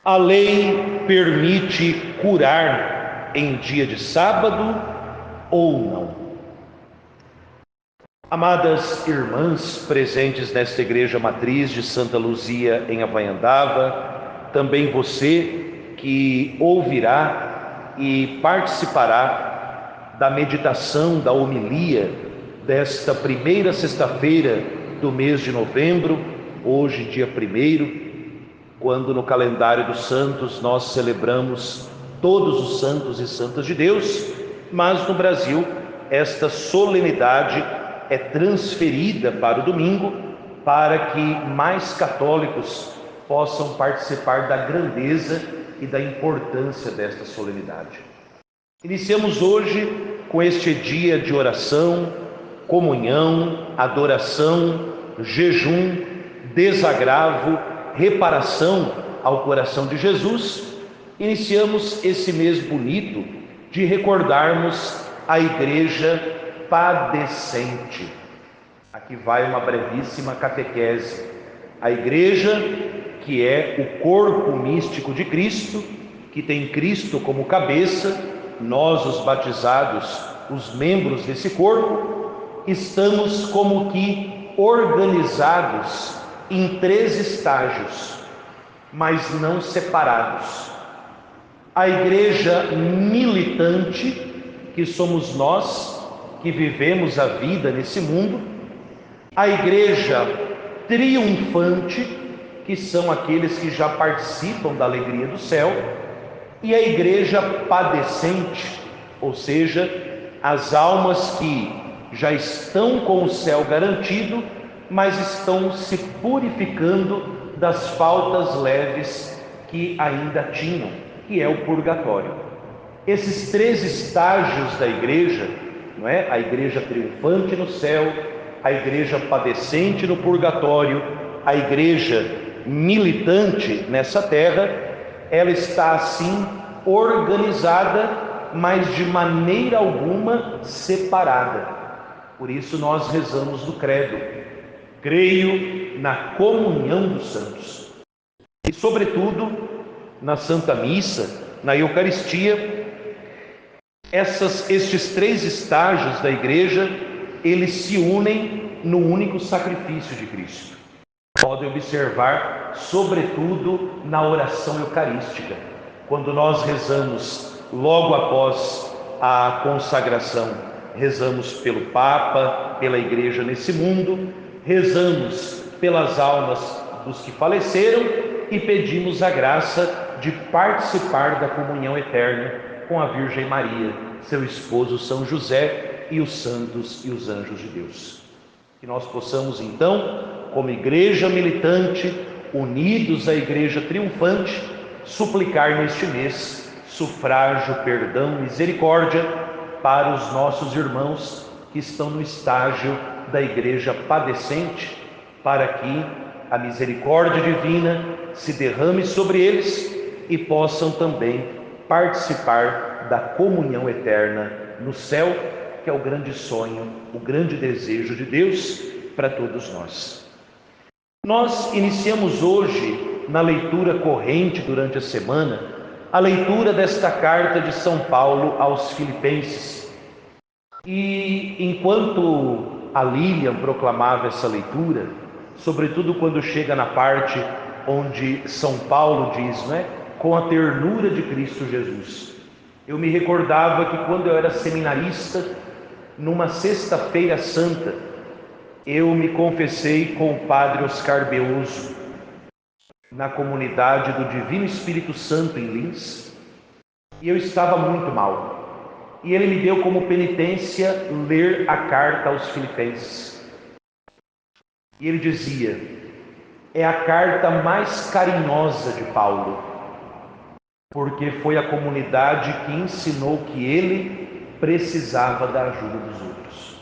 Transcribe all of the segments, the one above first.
A lei permite curar em dia de sábado ou não? Amadas irmãs presentes nesta igreja matriz de Santa Luzia em Havaiandava, também você que ouvirá e participará da meditação, da homilia desta primeira sexta-feira do mês de novembro, hoje dia 1º, quando no calendário dos santos nós celebramos todos os santos e santas de Deus, mas no Brasil esta solenidade é transferida para o domingo, para que mais católicos possam participar da grandeza e da importância desta solenidade. Iniciamos hoje com este dia de oração, comunhão, adoração, jejum, desagravo, reparação ao coração de Jesus. Iniciamos esse mês bonito de recordarmos a igreja padecente. Aqui vai uma brevíssima catequese. A igreja, que é o corpo místico de Cristo, que tem Cristo como cabeça, nós os batizados, os membros desse corpo, estamos como que organizados em 3 estágios, mas não separados. A igreja militante, que somos nós, que vivemos a vida nesse mundo. A igreja triunfante, que são aqueles que já participam da alegria do céu. E a igreja padecente, ou seja, as almas que já estão com o céu garantido, mas estão se purificando das faltas leves que ainda tinham, que é o purgatório. Esses 3 estágios da igreja, não é? A igreja triunfante no céu, a igreja padecente no purgatório, a igreja militante nessa terra, ela está assim organizada, mas de maneira alguma separada. Por isso nós rezamos no credo: creio na comunhão dos santos. E sobretudo na Santa Missa, na Eucaristia, estes 3 estágios da igreja, eles se unem no único sacrifício de Cristo. Podem observar, sobretudo, na oração eucarística. Quando nós rezamos logo após a consagração, rezamos pelo Papa, pela igreja nesse mundo, rezamos pelas almas dos que faleceram e pedimos a graça de participar da comunhão eterna com a Virgem Maria, seu esposo São José e os santos e os anjos de Deus. Que nós possamos então, como igreja militante, unidos à igreja triunfante, suplicar neste mês sufrágio, perdão, misericórdia para os nossos irmãos que estão no estágio da igreja padecente, para que a misericórdia divina se derrame sobre eles e possam também participar da comunhão eterna no céu, que é o grande sonho, o grande desejo de Deus para todos nós. Nós iniciamos hoje, na leitura corrente durante a semana, a leitura desta carta de São Paulo aos Filipenses. E enquanto a Lilian proclamava essa leitura, sobretudo quando chega na parte onde São Paulo diz, não é? Com a ternura de Cristo Jesus. Eu me recordava que quando eu era seminarista, numa sexta-feira santa, eu me confessei com o padre Oscar Beoso, na comunidade do Divino Espírito Santo em Lins, e eu estava muito mal. E ele me deu como penitência ler a carta aos Filipenses. E ele dizia: é a carta mais carinhosa de Paulo, porque foi a comunidade que ensinou que ele precisava da ajuda dos outros.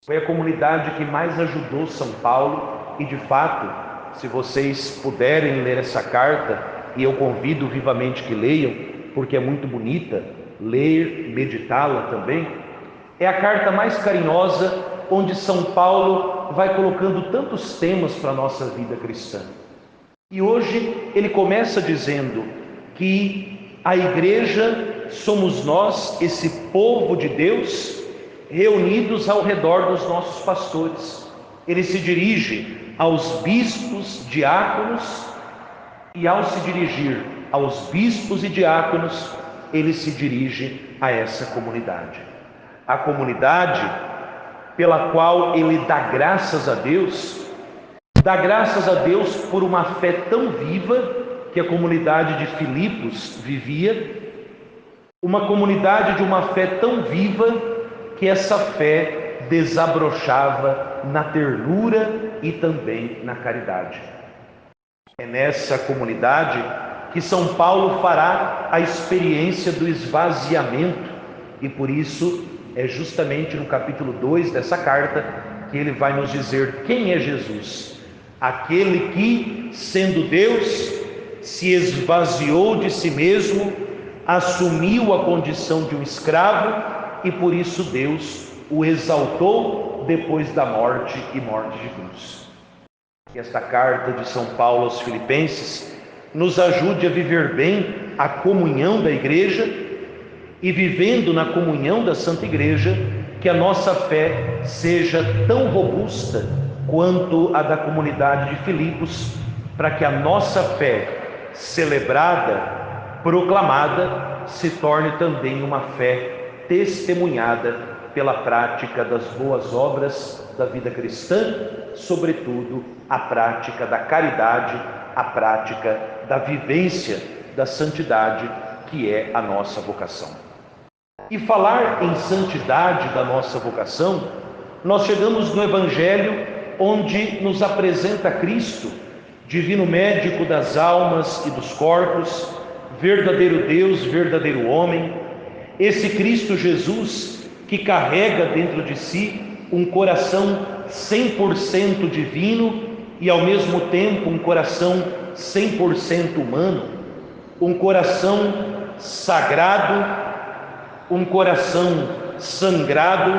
Foi a comunidade que mais ajudou São Paulo e, de fato, se vocês puderem ler essa carta, e eu convido vivamente que leiam, porque é muito bonita, ler, meditá-la também, é a carta mais carinhosa, onde São Paulo vai colocando tantos temas para a nossa vida cristã. E hoje ele começa dizendo que a igreja somos nós, esse povo de Deus, reunidos ao redor dos nossos pastores. Ele se dirige aos bispos, diáconos, e ao se dirigir aos bispos e diáconos, ele se dirige a essa comunidade. A comunidade pela qual ele dá graças a Deus por uma fé tão viva que a comunidade de Filipos vivia, uma comunidade de uma fé tão viva que essa fé desabrochava na ternura e também na caridade. É nessa comunidade que São Paulo fará a experiência do esvaziamento, e por isso é justamente no capítulo 2 dessa carta que ele vai nos dizer quem é Jesus, aquele que, sendo Deus, se esvaziou de si mesmo, assumiu a condição de um escravo e por isso Deus o exaltou depois da morte e morte de cruz. Que esta carta de São Paulo aos Filipenses nos ajude a viver bem a comunhão da igreja e, vivendo na comunhão da Santa Igreja, que a nossa fé seja tão robusta quanto a da comunidade de Filipos, para que a nossa fé celebrada, proclamada, se torne também uma fé testemunhada pela prática das boas obras da vida cristã, sobretudo a prática da caridade, a prática da vivência da santidade, que é a nossa vocação. E falar em santidade da nossa vocação, nós chegamos no Evangelho, onde nos apresenta Cristo, divino médico das almas e dos corpos, verdadeiro Deus, verdadeiro homem, esse Cristo Jesus que carrega dentro de si um coração 100% divino e ao mesmo tempo um coração 100% humano, um coração sagrado, um coração sangrado,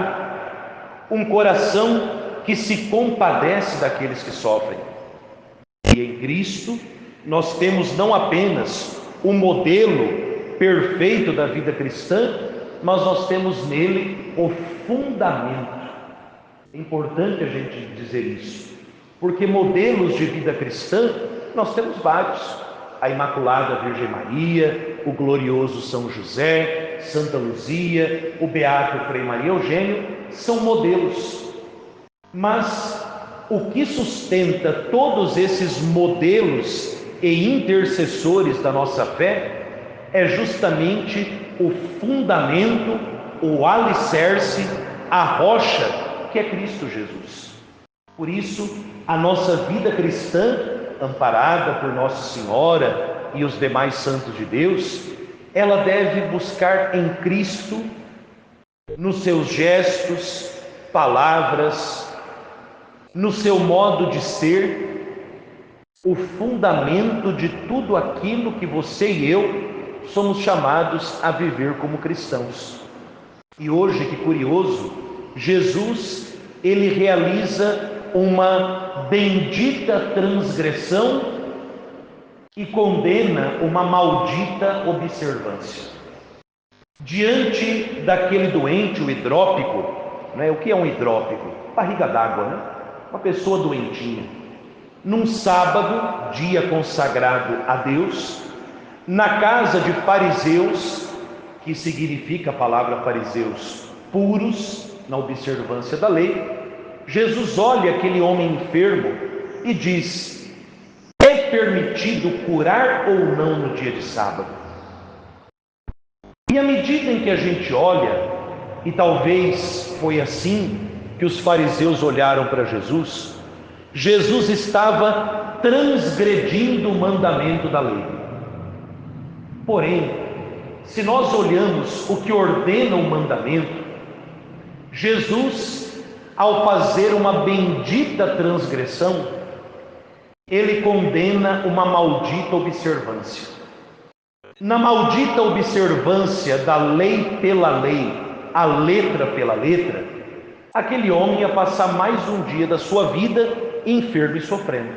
um coração que se compadece daqueles que sofrem. E em Cristo nós temos não apenas o modelo perfeito da vida cristã, mas nós temos nele o fundamento. É importante a gente dizer isso, porque modelos de vida cristã nós temos vários. A Imaculada Virgem Maria, o glorioso São José, Santa Luzia, o Beato Frei Maria Eugênio, são modelos. Mas o que sustenta todos esses modelos e intercessores da nossa fé é justamente o fundamento, o alicerce, a rocha que é Cristo Jesus. Por isso, a nossa vida cristã, amparada por Nossa Senhora e os demais santos de Deus, ela deve buscar em Cristo, nos seus gestos, palavras, no seu modo de ser, o fundamento de tudo aquilo que você e eu somos chamados a viver como cristãos. E hoje, que curioso, Jesus, ele realiza uma bendita transgressão e condena uma maldita observância. Diante daquele doente, o hidrópico, né? O que é um hidrópico? Barriga d'água, né? Uma pessoa doentinha. Num sábado, dia consagrado a Deus, na casa de fariseus, que significa a palavra fariseus, puros na observância da lei, Jesus olha aquele homem enfermo e diz: é permitido curar ou não no dia de sábado? E à medida em que a gente olha, e talvez foi assim que os fariseus olharam para Jesus, Jesus estava transgredindo o mandamento da lei. Porém, se nós olhamos o que ordena o mandamento, Jesus, ao fazer uma bendita transgressão, ele condena uma maldita observância. Na maldita observância da lei pela lei, a letra pela letra, aquele homem ia passar mais um dia da sua vida enfermo e sofrendo.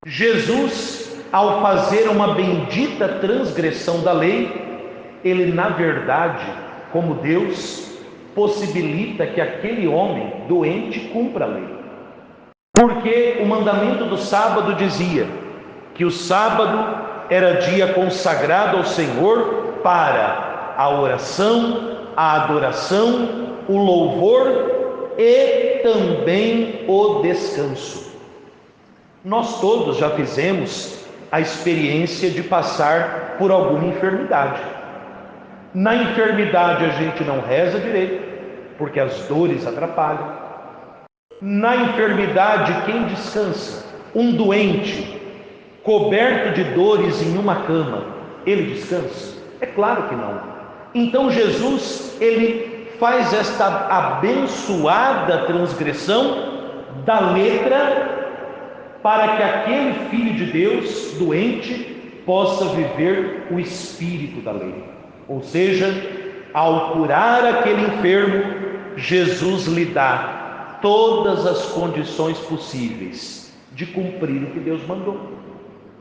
Jesus, ao fazer uma bendita transgressão da lei, ele, na verdade, como Deus, possibilita que aquele homem doente cumpra a lei. Porque o mandamento do sábado dizia que o sábado era dia consagrado ao Senhor para a oração, a adoração, o louvor e também o descanso. Nós todos já fizemos a experiência de passar por alguma enfermidade. Na enfermidade a gente não reza direito, porque as dores atrapalham. Na enfermidade, quem descansa? Um doente, coberto de dores em uma cama, ele descansa? É claro que não. Então Jesus, ele faz esta abençoada transgressão da letra, para que aquele filho de Deus doente possa viver o espírito da lei. Ou seja, ao curar aquele enfermo, Jesus lhe dá todas as condições possíveis de cumprir o que Deus mandou: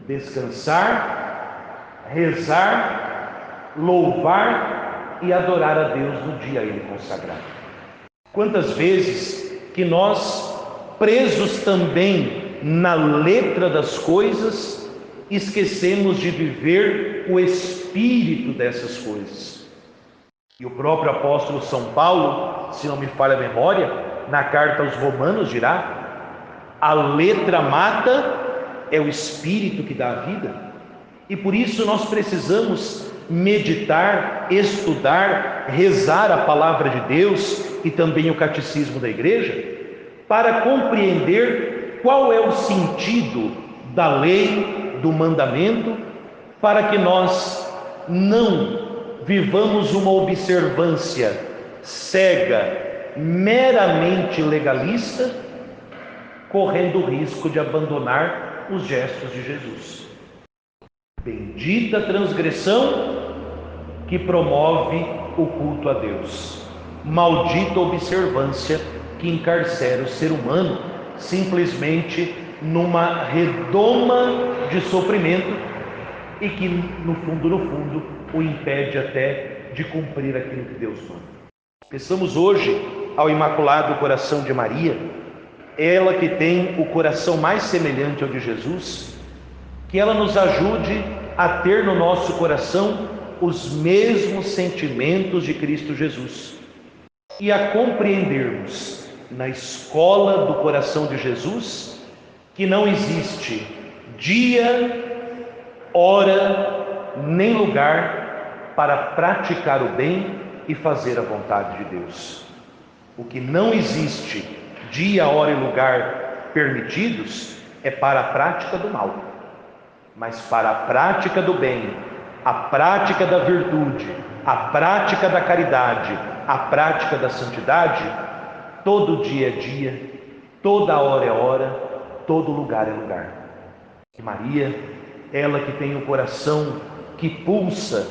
descansar, rezar, louvar e adorar a Deus no dia a Ele consagrado. Quantas vezes que nós, presos também na letra das coisas, esquecemos de viver o espírito dessas coisas. E o próprio apóstolo São Paulo, se não me falha a memória, na carta aos Romanos dirá: a letra mata, é o espírito que dá a vida. E por isso nós precisamos meditar, estudar, rezar a palavra de Deus e também o catecismo da igreja, para compreender qual é o sentido da lei, do mandamento, para que nós não vivamos uma observância cega, meramente legalista, correndo o risco de abandonar os gestos de Jesus. Bendita transgressão que promove o culto a Deus. Maldita observância que encarcera o ser humano simplesmente numa redoma de sofrimento e que no fundo o impede até de cumprir aquilo que Deus manda. Peçamos hoje ao Imaculado Coração de Maria, ela que tem o coração mais semelhante ao de Jesus, que ela nos ajude a ter no nosso coração os mesmos sentimentos de Cristo Jesus e a compreendermos na escola do coração de Jesus que não existe dia, hora, nem lugar para praticar o bem e fazer a vontade de Deus. O que não existe dia, hora e lugar permitidos é para a prática do mal, mas para a prática do bem, a prática da virtude, a prática da caridade, a prática da santidade, todo dia é dia, toda hora é hora, todo lugar é lugar. E Maria, ela que tem o coração que pulsa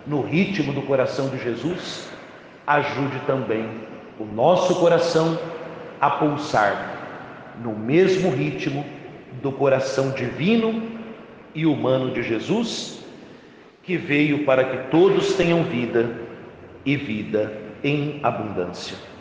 no ritmo do coração de Jesus, ajude também o nosso coração a pulsar no mesmo ritmo do coração divino e humano de Jesus, que veio para que todos tenham vida e vida em abundância.